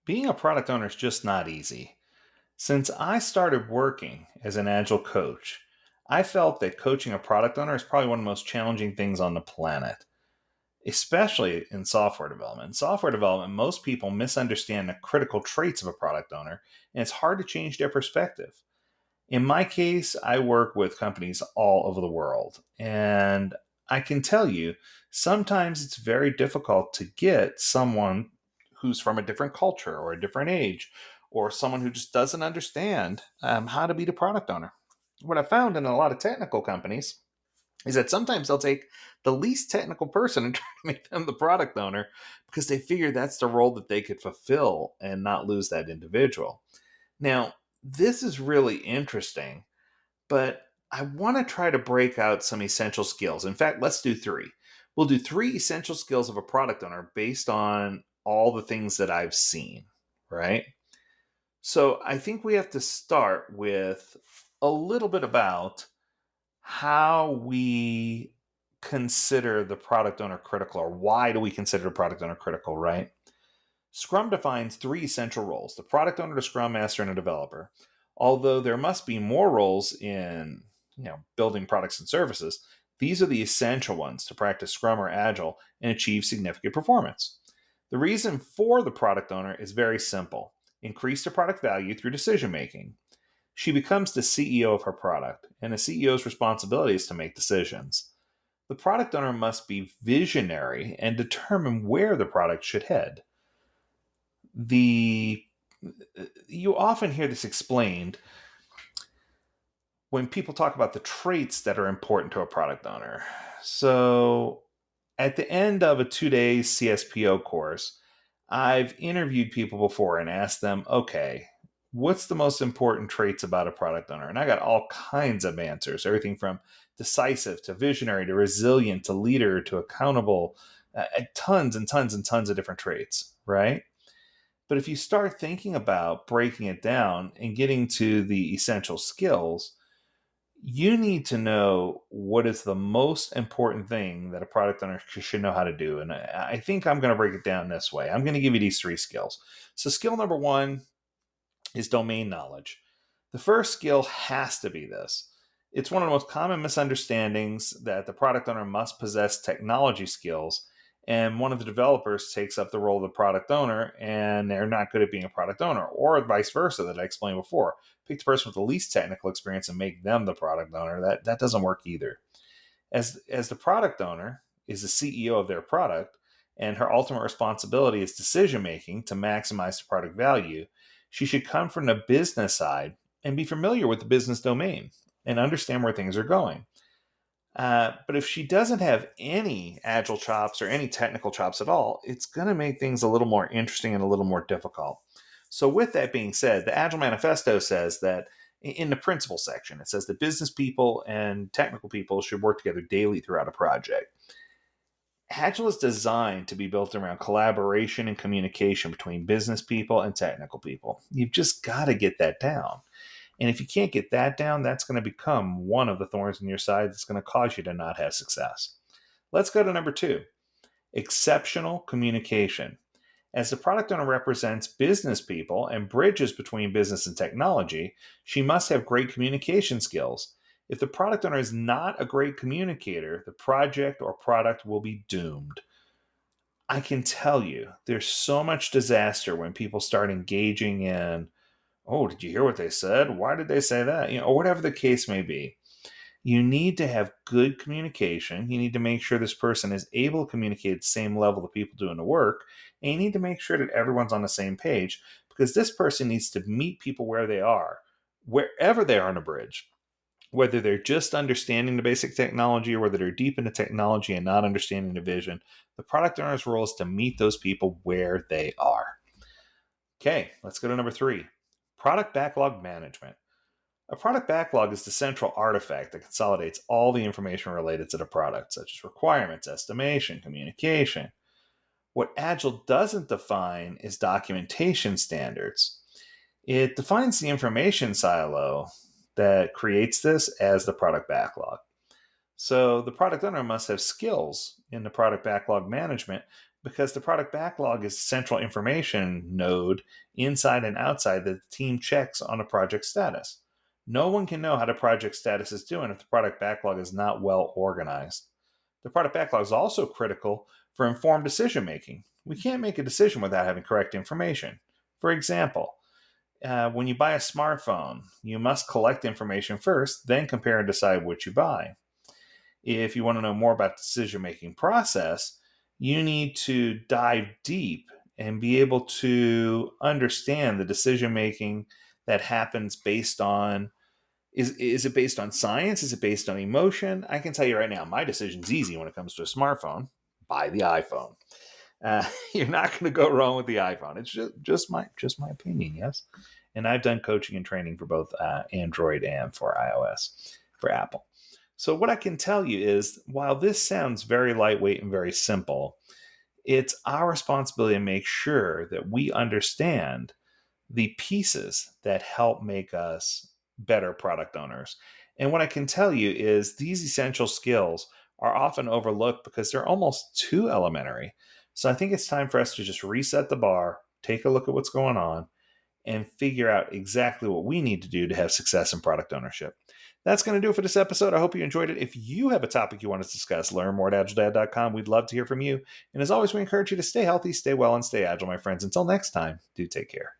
Being a product owner is just not easy. Since I started working as an agile coach, I felt that coaching a product owner is probably one of the most challenging things on the planet, especially in software development. In software development, most people misunderstand the critical traits of a product owner, and it's hard to change their perspective. In my case, I work with companies all over the world, and I can tell you sometimes it's very difficult to get someone who's from a different culture or a different age or someone who just doesn't understand how to be the product owner. What I found in a lot of technical companies is that sometimes they'll take the least technical person and try to make them the product owner because they figure that's the role that they could fulfill and not lose that individual. Now, this is really interesting, but I want to try to break out some essential skills. In fact, let's do three. We'll do three essential skills of a product owner based on all the things that I've seen, right? So I think we have to start with a little bit about how we consider the product owner critical, or why do we consider the product owner critical, right? Scrum defines three essential roles: the product owner, the scrum master, and a developer. Although there must be more roles in building products and services, these are the essential ones to practice Scrum or Agile and achieve significant performance. The reason for the product owner is very simple: increase the product value through decision making. She becomes the CEO of her product, and the CEO's responsibility is to make decisions. The product owner must be visionary and determine where the product should head. The You often hear this explained when people talk about the traits that are important to a product owner. So, at the end of a 2 day CSPO course, I've interviewed people before and asked them, okay, what's the most important traits about a product owner? And I got all kinds of answers, everything from decisive to visionary to resilient to leader to accountable, tons and tons and tons of different traits, right? But if you start thinking about breaking it down and getting to the essential skills, you need to know what is the most important thing that a product owner should know how to do. And I think I'm going to break it down this way. I'm going to give you these three skills. So, skill number one is domain knowledge. The first skill has to be this. It's one of the most common misunderstandings that the product owner must possess technology skills, and one of the developers takes up the role of the product owner and they're not good at being a product owner, or vice versa that I explained before. Pick the person with the least technical experience and make them the product owner. That doesn't work either. As the product owner is the CEO of their product, and her ultimate responsibility is decision making to maximize the product value, she should come from the business side and be familiar with the business domain and understand where things are going. But if she doesn't have any agile chops or any technical chops at all, it's going to make things a little more interesting and a little more difficult. So, with that being said, the Agile Manifesto says that in the principle section, it says that business people and technical people should work together daily throughout a project. Agile is designed to be built around collaboration and communication between business people and technical people. You've just got to get that down. And if you can't get that down, that's going to become one of the thorns in your side that's going to cause you to not have success. Let's go to number two: exceptional communication. As the product owner represents business people and bridges between business and technology, she must have great communication skills. If the product owner is not a great communicator, the project or product will be doomed. I can tell you, there's so much disaster when people start engaging in, oh, did you hear what they said? Why did they say that? Or whatever the case may be. You need to have good communication. You need to make sure this person is able to communicate at the same level that people doing the work. And you need to make sure that everyone's on the same page, because this person needs to meet people where they are, wherever they are on a bridge, whether they're just understanding the basic technology or whether they're deep into technology and not understanding the vision. The product owner's role is to meet those people where they are. Okay, let's go to number three: product backlog management. A product backlog is the central artifact that consolidates all the information related to the product, such as requirements, estimation, communication. What Agile doesn't define is documentation standards. It defines the information silo that creates this as the product backlog. So the product owner must have skills in the product backlog management, because the product backlog is a central information node inside and outside that the team checks on a project status. No one can know how the project status is doing if the product backlog is not well organized. The product backlog is also critical for informed decision making. We can't make a decision without having correct information. For example, when you buy a smartphone, you must collect information first, then compare and decide what you buy. If you want to know more about the decision making process, you need to dive deep and be able to understand the decision making that happens based on is it based on science? Is it based on emotion? I can tell you right now, my decision's easy when it comes to a smartphone. Buy the iPhone. You're not going to go wrong with the iPhone. It's just my opinion, yes. And I've done coaching and training for both Android and for iOS for Apple. So what I can tell you is, while this sounds very lightweight and very simple, it's our responsibility to make sure that we understand the pieces that help make us better product owners. And what I can tell you is these essential skills are often overlooked because they're almost too elementary. So I think it's time for us to just reset the bar, take a look at what's going on, and figure out exactly what we need to do to have success in product ownership. That's going to do it for this episode. I hope you enjoyed it. If you have a topic you want us to discuss, learn more at AgileDad.com. We'd love to hear from you. And as always, we encourage you to stay healthy, stay well, and stay agile, my friends. Until next time, do take care.